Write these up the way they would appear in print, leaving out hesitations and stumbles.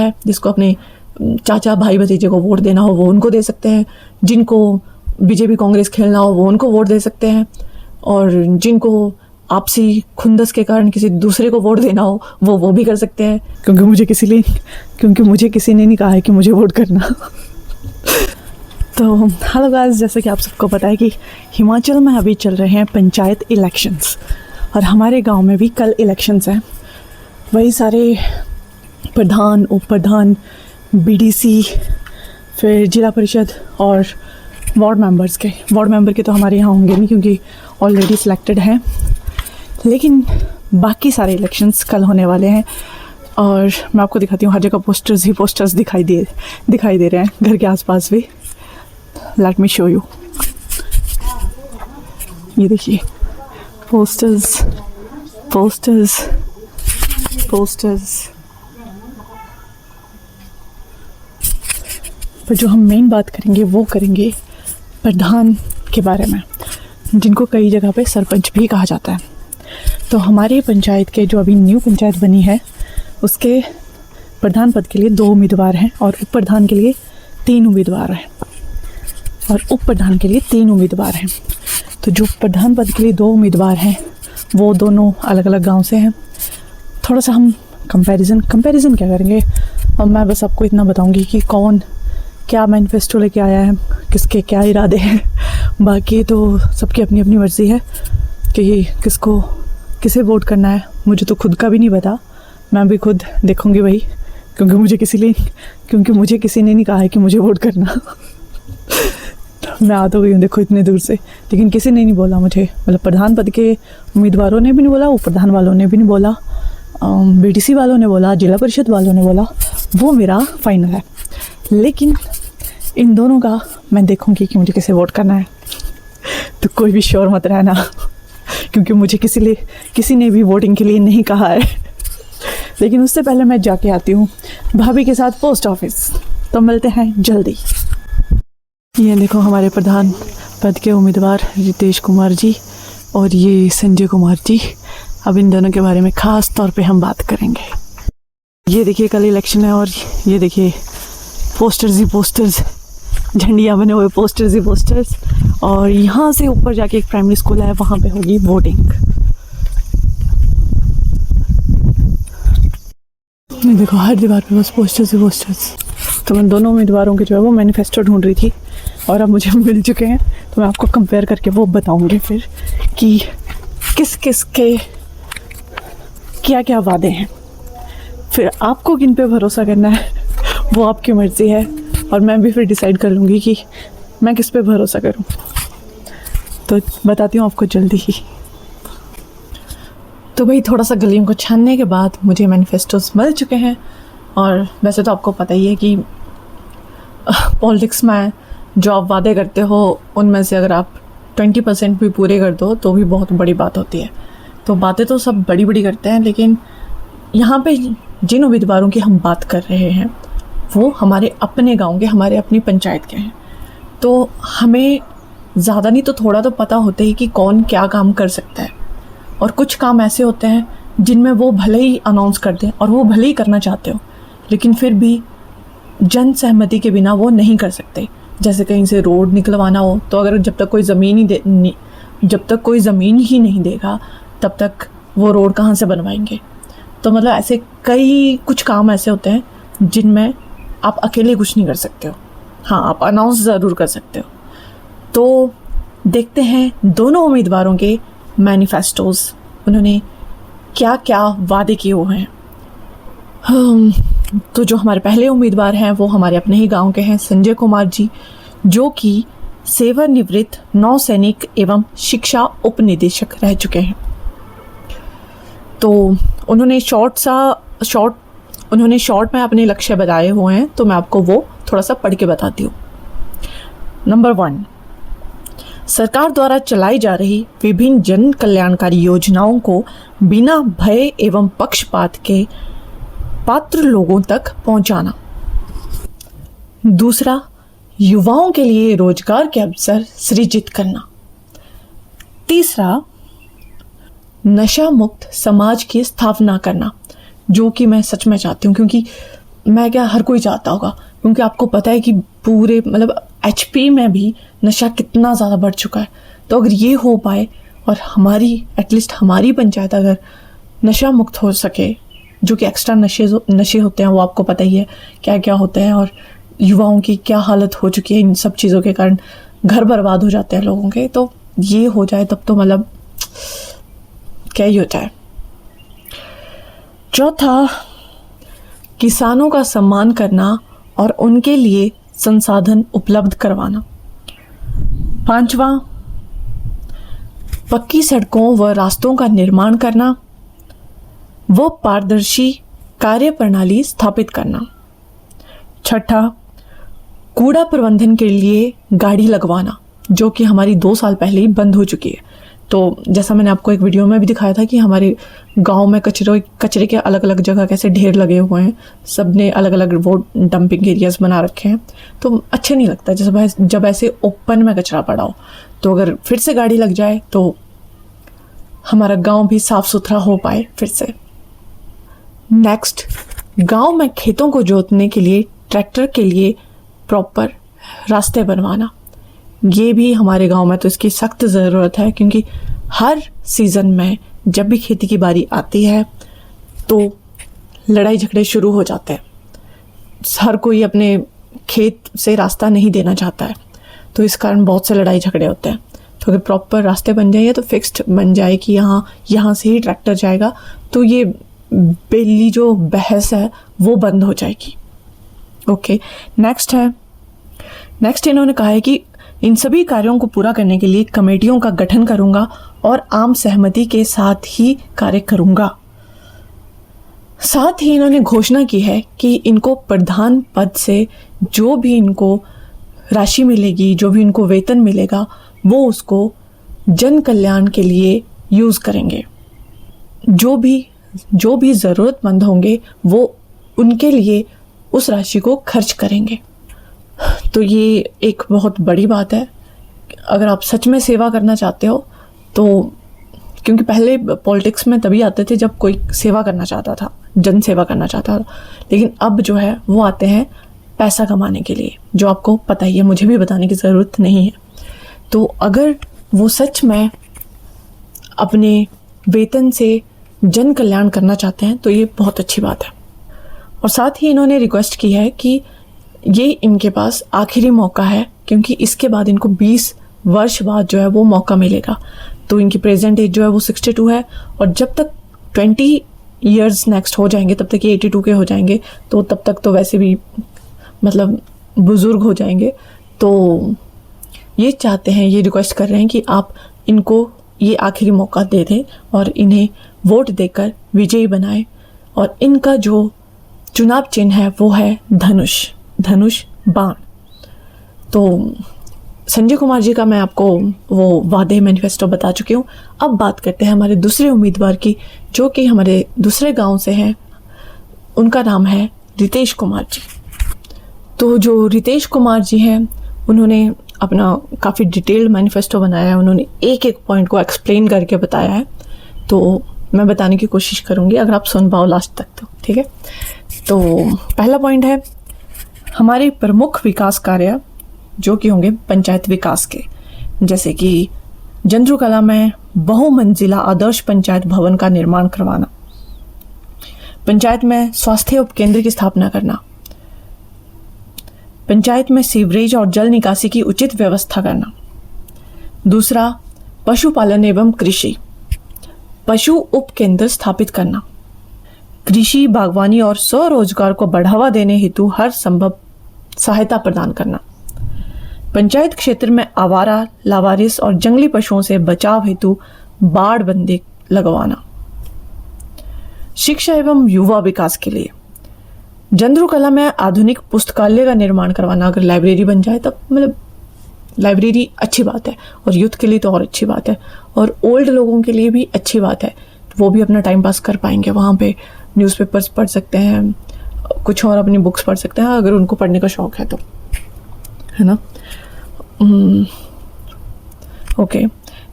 है, जिसको अपने चाचा भाई भतीजे को वोट देना हो वो उनको दे सकते हैं, जिनको बीजेपी कांग्रेस खेलना हो वो उनको वोट दे सकते हैं, और जिनको आपसी खुंदस के कारण किसी दूसरे को वोट देना हो वो भी कर सकते हैं, क्योंकि मुझे किसी ने नहीं कहा है कि मुझे वोट करना। तो हेलो गाइस, जैसे कि आप सबको पता है कि हिमाचल में अभी चल रहे हैं पंचायत इलेक्शंस, और हमारे गांव में भी कल इलेक्शंस हैं। वही सारे प्रधान, उप प्रधान, बीडीसी, फिर जिला परिषद और वार्ड मेंबर के तो हमारे यहाँ होंगे नहीं क्योंकि ऑलरेडी सिलेक्टेड हैं, लेकिन बाकी सारे इलेक्शंस कल होने वाले हैं। और मैं आपको दिखाती हूँ, हर जगह पोस्टर्स ही पोस्टर्स दिखाई दे रहे हैं, घर के आसपास भी। लेट मी शो यू, ये देखिए पोस्टर्स। पर जो हम मेन बात करेंगे वो करेंगे प्रधान के बारे में, जिनको कई जगह पे सरपंच भी कहा जाता है। तो हमारे पंचायत के जो अभी न्यू पंचायत बनी है उसके प्रधान पद के लिए 2 उम्मीदवार हैं और उप प्रधान के लिए 3 उम्मीदवार हैं, तो जो प्रधान पद के लिए 2 उम्मीदवार हैं वो दोनों अलग अलग गांव से हैं। थोड़ा सा हम कंपैरिजन क्या करेंगे, और मैं बस आपको इतना बताऊंगी कि कौन क्या मैनिफेस्टो लेके आया है, किसके क्या इरादे हैं। बाकी तो सबकी अपनी अपनी मर्ज़ी है कि किसे वोट करना है। मुझे तो खुद का भी नहीं पता, मैं भी खुद देखूंगी वही, क्योंकि मुझे किसी ने नहीं कहा है कि मुझे वोट करना। मैं आ तो गई हूँ देखो इतने दूर से, लेकिन किसी ने नहीं बोला मुझे, मतलब प्रधान पद के उम्मीदवारों ने भी नहीं बोला, उप प्रधान वालों ने भी नहीं बोला, बीडीसी वालों ने बोला, जिला परिषद वालों ने बोला, वो मेरा फाइनल है। लेकिन इन दोनों का मैं देखूंगी कि मुझे किसे वोट करना है। तो कोई भी श्योर मत रहना, क्योंकि मुझे किसी ने भी वोटिंग के लिए नहीं कहा है। लेकिन उससे पहले मैं जाके आती हूँ भाभी के साथ पोस्ट ऑफिस, तो मिलते हैं जल्दी। ये देखो हमारे प्रधान पद के उम्मीदवार रितेश कुमार जी और ये संजय कुमार जी। अब इन दोनों के बारे में ख़ास तौर पे हम बात करेंगे। ये देखिए कल इलेक्शन है और ये देखिए पोस्टर्स, झंडियाँ बने हुए पोस्टर्स। और यहाँ से ऊपर जाके एक प्राइमरी स्कूल है, वहाँ पे होगी वोटिंग। ये देखो हर दीवार पे बस पोस्टर्स। तो मैं दोनों उम्मीदवारों के जो है वो मैनिफेस्टो ढूंढ रही थी और अब मुझे मिल चुके हैं, तो मैं आपको कंपेयर करके वो बताऊंगी फिर कि किस के क्या वादे हैं। फिर आपको किन पे भरोसा करना है वो आपकी मर्ज़ी है, और मैं भी फिर डिसाइड कर लूँगी कि मैं किस पे भरोसा करूँ। तो बताती हूँ आपको जल्दी ही। तो भाई थोड़ा सा गलियों को छानने के बाद मुझे मैनिफेस्टोस मिल चुके हैं। और वैसे तो आपको पता ही है कि पॉलिटिक्स में जो आप वादे करते हो उनमें से अगर आप 20% भी पूरे कर दो तो भी बहुत बड़ी बात होती है। तो बातें तो सब बड़ी करते हैं, लेकिन यहाँ पे जिन उम्मीदवारों की हम बात कर रहे हैं वो हमारे अपने गांव के, हमारे अपनी पंचायत के हैं। तो हमें ज़्यादा नहीं तो थोड़ा तो पता होता ही कि कौन क्या काम कर सकता है। और कुछ काम ऐसे होते हैं जिनमें वो भले ही अनाउंस कर दें और वो भले ही करना चाहते हो, लेकिन फिर भी जन सहमति के बिना वो नहीं कर सकते। जैसे कहीं से रोड निकलवाना हो, तो अगर जब तक कोई ज़मीन ही नहीं देगा तब तक वो रोड कहाँ से बनवाएंगे। तो मतलब ऐसे कुछ काम ऐसे होते हैं जिनमें आप अकेले कुछ नहीं कर सकते हो। हाँ, आप अनाउंस ज़रूर कर सकते हो। तो देखते हैं दोनों उम्मीदवारों के मैनिफेस्टोज, उन्होंने क्या क्या वादे किए हुए हैं। तो जो हमारे पहले उम्मीदवार हैं वो हमारे अपने ही गांव के हैं, संजय कुमार जी, जो कि सेवानिवृत्त नौसैनिक एवं शिक्षा उप निदेशक रह चुके हैं। तो उन्होंने शॉर्ट में अपने लक्ष्य बताए हुए हैं, तो मैं आपको वो थोड़ा सा पढ़ के बताती हूँ। नंबर 1, सरकार द्वारा चलाई जा रही विभिन्न जन कल्याणकारी योजनाओं को बिना भय एवं पक्षपात के पात्र लोगों तक पहुंचाना। दूसरा, युवाओं के लिए रोजगार के अवसर सृजित करना। तीसरा, नशा मुक्त समाज की स्थापना करना, जो कि मैं सच में चाहती हूँ, क्योंकि मैं क्या, हर कोई चाहता होगा, क्योंकि आपको पता है कि पूरे मतलब HP में भी नशा कितना ज़्यादा बढ़ चुका है। तो अगर ये हो पाए और हमारी एटलीस्ट हमारी पंचायत अगर नशा मुक्त हो सके, जो कि एक्स्ट्रा नशे होते हैं वो आपको पता ही है क्या क्या होते हैं, और युवाओं की क्या हालत हो चुकी है इन सब चीज़ों के कारण, घर बर्बाद हो जाते हैं लोगों के। तो ये हो जाए तब तो मतलब क्या ही हो जाए। चौथा, किसानों का सम्मान करना और उनके लिए संसाधन उपलब्ध करवाना। पांचवा, पक्की सड़कों व रास्तों का निर्माण करना व पारदर्शी कार्य प्रणाली स्थापित करना। छठा, कूड़ा प्रबंधन के लिए गाड़ी लगवाना, जो कि हमारी 2 साल पहले ही बंद हो चुकी है। तो जैसा मैंने आपको एक वीडियो में भी दिखाया था कि हमारे गांव में कचरे के अलग अलग जगह कैसे ढेर लगे हुए हैं, सब ने अलग अलग वो डंपिंग एरियाज बना रखे हैं। तो अच्छे नहीं लगता जब ऐसे ओपन में कचरा पड़ा हो। तो अगर फिर से गाड़ी लग जाए तो हमारा गांव भी साफ सुथरा हो पाए फिर से। नेक्स्ट, गांव में खेतों को जोतने के लिए ट्रैक्टर के लिए प्रॉपर रास्ते बनवाना। ये भी हमारे गांव में तो इसकी सख्त ज़रूरत है, क्योंकि हर सीज़न में जब भी खेती की बारी आती है तो लड़ाई झगड़े शुरू हो जाते हैं। हर कोई अपने खेत से रास्ता नहीं देना चाहता है, तो इस कारण बहुत से लड़ाई झगड़े होते हैं। तो अगर प्रॉपर रास्ते बन जाए तो फिक्स्ड बन जाए कि यहाँ से ही ट्रैक्टर जाएगा, तो ये बेली जो बहस है वो बंद हो जाएगी। ओके, नेक्स्ट इन्होंने कहा है कि इन सभी कार्यों को पूरा करने के लिए कमेटियों का गठन करूंगा और आम सहमति के साथ ही कार्य करूंगा। साथ ही इन्होंने घोषणा की है कि इनको प्रधान पद से जो भी इनको राशि मिलेगी, जो भी इनको वेतन मिलेगा, वो उसको जन कल्याण के लिए यूज़ करेंगे। जो भी ज़रूरतमंद होंगे वो उनके लिए उस राशि को खर्च करेंगे। तो ये एक बहुत बड़ी बात है। अगर आप सच में सेवा करना चाहते हो तो, क्योंकि पहले पॉलिटिक्स में तभी आते थे जब कोई सेवा करना चाहता था, जन सेवा करना चाहता था, लेकिन अब जो है वो आते हैं पैसा कमाने के लिए, जो आपको पता ही है, मुझे भी बताने की ज़रूरत नहीं है। तो अगर वो सच में अपने वेतन से जन कल्याण करना चाहते हैं तो ये बहुत अच्छी बात है। और साथ ही इन्होंने रिक्वेस्ट की है कि ये इनके पास आखिरी मौका है, क्योंकि इसके बाद इनको 20 वर्ष बाद जो है वो मौका मिलेगा। तो इनकी प्रेजेंट एज जो है वो 62 है, और जब तक 20 ईयर्स नेक्स्ट हो जाएंगे तब तक ये 82 के हो जाएंगे, तो तब तक तो वैसे भी मतलब बुज़ुर्ग हो जाएंगे। तो ये चाहते हैं, ये रिक्वेस्ट कर रहे हैं कि आप इनको ये आखिरी मौका दे दें और इन्हें वोट देकर विजयी बनाएं। और इनका जो चुनाव चिन्ह है वो है धनुष बाण। तो संजय कुमार जी का मैं आपको वो वादे मैनिफेस्टो बता चुकी हूँ। अब बात करते हैं हमारे दूसरे उम्मीदवार की, जो कि हमारे दूसरे गांव से हैं। उनका नाम है रितेश कुमार जी। तो जो रितेश कुमार जी हैं, उन्होंने अपना काफ़ी डिटेल्ड मैनिफेस्टो बनाया है। उन्होंने एक एक पॉइंट को एक्सप्लेन करके बताया है, तो मैं बताने की कोशिश करूँगी अगर आप सुन पाओ लास्ट तक तो, ठीक है। तो पहला पॉइंट है हमारे प्रमुख विकास कार्य जो कि होंगे पंचायत विकास के, जैसे कि जंद्रुकला में बहुमंजिला आदर्श पंचायत भवन का निर्माण करवाना, पंचायत में स्वास्थ्य उपकेंद्र की स्थापना करना, पंचायत में सीवरेज और जल निकासी की उचित व्यवस्था करना। दूसरा, पशुपालन एवं कृषि, पशु उपकेंद्र स्थापित करना, कृषि, बागवानी और स्वरोजगार को बढ़ावा देने हेतु हर संभव सहायता प्रदान करना, पंचायत क्षेत्र में आवारा, लावारिस और जंगली पशुओं से बचाव हेतु बाड़ बंदी लगवाना। शिक्षा एवं युवा विकास के लिए जंद्रुकला में आधुनिक पुस्तकालय का निर्माण करवाना। अगर लाइब्रेरी बन जाए तब मतलब लाइब्रेरी अच्छी बात है, और यूथ के लिए तो और अच्छी बात है, और ओल्ड लोगों के लिए भी अच्छी बात है। वो भी अपना टाइम पास कर पाएंगे, वहाँ पे न्यूज़पेपर्स पढ़ सकते हैं, कुछ और अपनी बुक्स पढ़ सकते हैं अगर उनको पढ़ने का शौक है तो, है ना। ओके,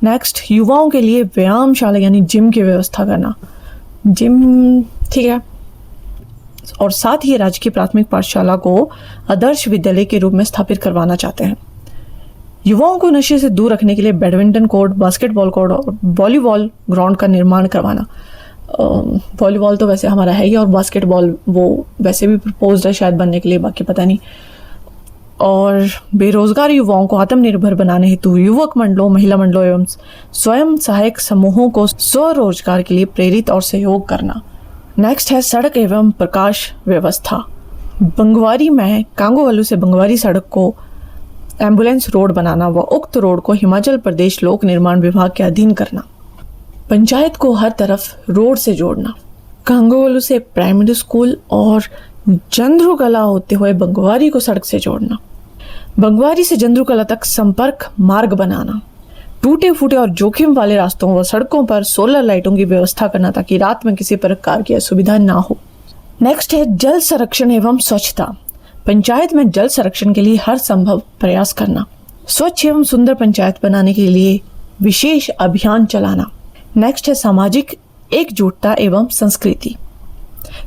नेक्स्ट, युवाओं के लिए व्यायामशाला यानी जिम की व्यवस्था करना। जिम ठीक है, और साथ ही राजकीय प्राथमिक पाठशाला को आदर्श विद्यालय के रूप में स्थापित करवाना चाहते हैं। युवाओं को नशे से दूर रखने के लिए बैडमिंटन कोर्ट, बास्केटबॉल कोर्ट और वॉलीबॉल ग्राउंड का निर्माण करवाना। वॉलीबॉल तो वैसे हमारा है ही, और बास्केटबॉल वो वैसे भी प्रपोज्ड है शायद बनने के लिए, बाकी पता नहीं। और बेरोजगार युवाओं को आत्मनिर्भर बनाने हेतु युवक मंडलों, महिला मंडलों एवं स्वयं सहायक समूहों को स्वरोजगार के लिए प्रेरित और सहयोग करना। नेक्स्ट है सड़क एवं प्रकाश व्यवस्था। बंगवारी में कांगोवल्लू से बंगवारी सड़क को एम्बुलेंस रोड बनाना व उक्त रोड को हिमाचल प्रदेश लोक निर्माण विभाग के अधीन करना। पंचायत को हर तरफ रोड से जोड़ना। कांगोवल्लू से प्राइमरी स्कूल और जंद्रुकला होते हुए बंगवारी को सड़क से जोड़ना। बंगवारी से जंद्रुकला तक संपर्क मार्ग बनाना। टूटे फूटे और जोखिम वाले रास्तों व सड़कों पर सोलर लाइटों की व्यवस्था करना ताकि रात में किसी प्रकार की असुविधा ना हो। नेक्स्ट है जल संरक्षण एवं स्वच्छता। पंचायत में जल संरक्षण के लिए हर संभव प्रयास करना। स्वच्छ एवं सुंदर पंचायत बनाने के लिए विशेष अभियान चलाना। नेक्स्ट है सामाजिक एकजुटता एवं संस्कृति।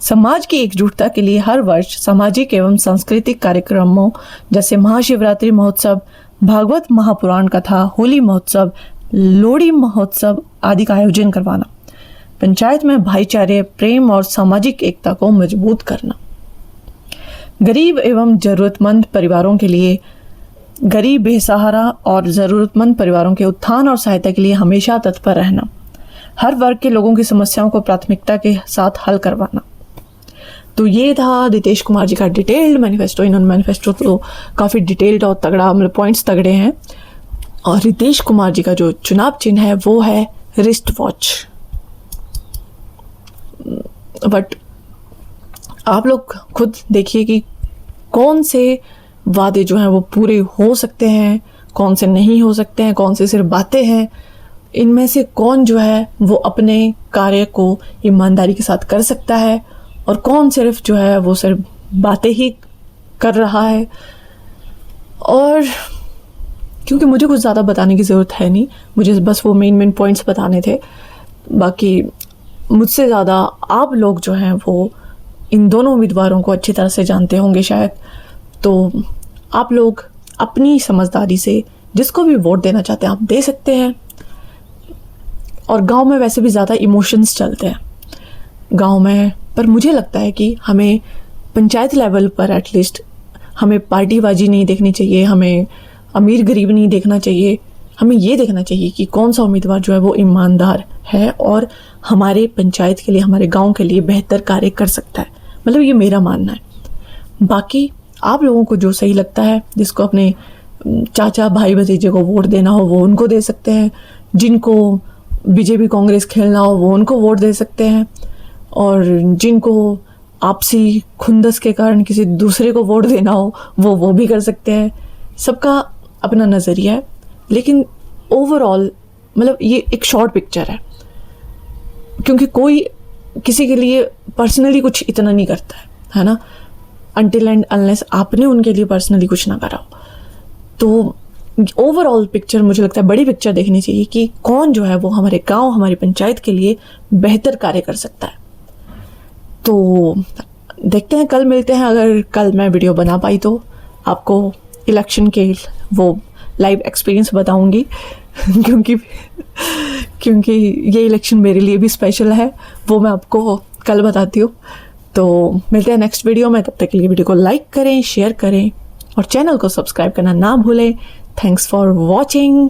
समाज की एकजुटता के लिए हर वर्ष सामाजिक एवं सांस्कृतिक कार्यक्रमों जैसे महाशिवरात्रि महोत्सव, भागवत महापुराण कथा, होली महोत्सव, लोहड़ी महोत्सव आदि का आयोजन करवाना। पंचायत में भाईचारे, प्रेम और सामाजिक एकता को मजबूत करना। गरीब एवं जरूरतमंद परिवारों के लिए गरीब, बेसहारा और जरूरतमंद परिवारों के उत्थान और सहायता के लिए हमेशा तत्पर रहना। हर वर्ग के लोगों की समस्याओं को प्राथमिकता के साथ हल करवाना। तो ये था रितेश कुमार जी का डिटेल्ड मैनिफेस्टो। इन्होंने मैनिफेस्टो तो काफ़ी डिटेल्ड और तगड़ा, मतलब पॉइंट्स तगड़े हैं। और रितेश कुमार जी का जो चुनाव चिन्ह है वो है रिस्ट वॉच। बट आप लोग खुद देखिए कि कौन से वादे जो हैं वो पूरे हो सकते हैं, कौन से नहीं हो सकते हैं, कौन से सिर्फ बातें हैं। इनमें से कौन जो है वो अपने कार्य को ईमानदारी के साथ कर सकता है और कौन सिर्फ जो है वो सिर्फ बातें ही कर रहा है। और क्योंकि मुझे कुछ ज़्यादा बताने की ज़रूरत है नहीं, मुझे बस वो मेन पॉइंट्स बताने थे। बाकी मुझसे ज़्यादा आप लोग जो हैं वो इन दोनों उम्मीदवारों को अच्छी तरह से जानते होंगे शायद। तो आप लोग अपनी समझदारी से जिसको भी वोट देना चाहते हैं आप दे सकते हैं। और गांव में वैसे भी ज़्यादा इमोशंस चलते हैं गांव में, पर मुझे लगता है कि हमें पंचायत लेवल पर एटलीस्ट हमें पार्टीबाजी नहीं देखनी चाहिए, हमें अमीर गरीब नहीं देखना चाहिए। हमें ये देखना चाहिए कि कौन सा उम्मीदवार जो है वो ईमानदार है और हमारे पंचायत के लिए, हमारे गांव के लिए बेहतर कार्य कर सकता है। मतलब ये मेरा मानना है। बाकी आप लोगों को जो सही लगता है, जिसको अपने चाचा भाई भतीजे को वोट देना हो वो उनको दे सकते हैं, जिनको बीजेपी कांग्रेस खेलना हो वो उनको वोट दे सकते हैं, और जिनको आपसी खुंदस के कारण किसी दूसरे को वोट देना हो वो भी कर सकते हैं। सबका अपना नज़रिया है, लेकिन ओवरऑल मतलब ये एक शॉर्ट पिक्चर है, क्योंकि कोई किसी के लिए पर्सनली कुछ इतना नहीं करता है ना, अनटिल एंड अनलेस आपने उनके लिए पर्सनली कुछ ना करा हो। तो ओवरऑल पिक्चर मुझे लगता है बड़ी पिक्चर देखनी चाहिए कि कौन जो है वो हमारे गांव, हमारी पंचायत के लिए बेहतर कार्य कर सकता है। तो देखते हैं, कल मिलते हैं। अगर कल मैं वीडियो बना पाई तो आपको इलेक्शन के वो लाइव एक्सपीरियंस बताऊंगी क्योंकि ये इलेक्शन मेरे लिए भी स्पेशल है, वो मैं आपको कल बताती हूँ। तो मिलते हैं नेक्स्ट वीडियो में, तब तक के लिए वीडियो को लाइक करें, शेयर करें और चैनल को सब्सक्राइब करना ना भूलें। Thanks for watching.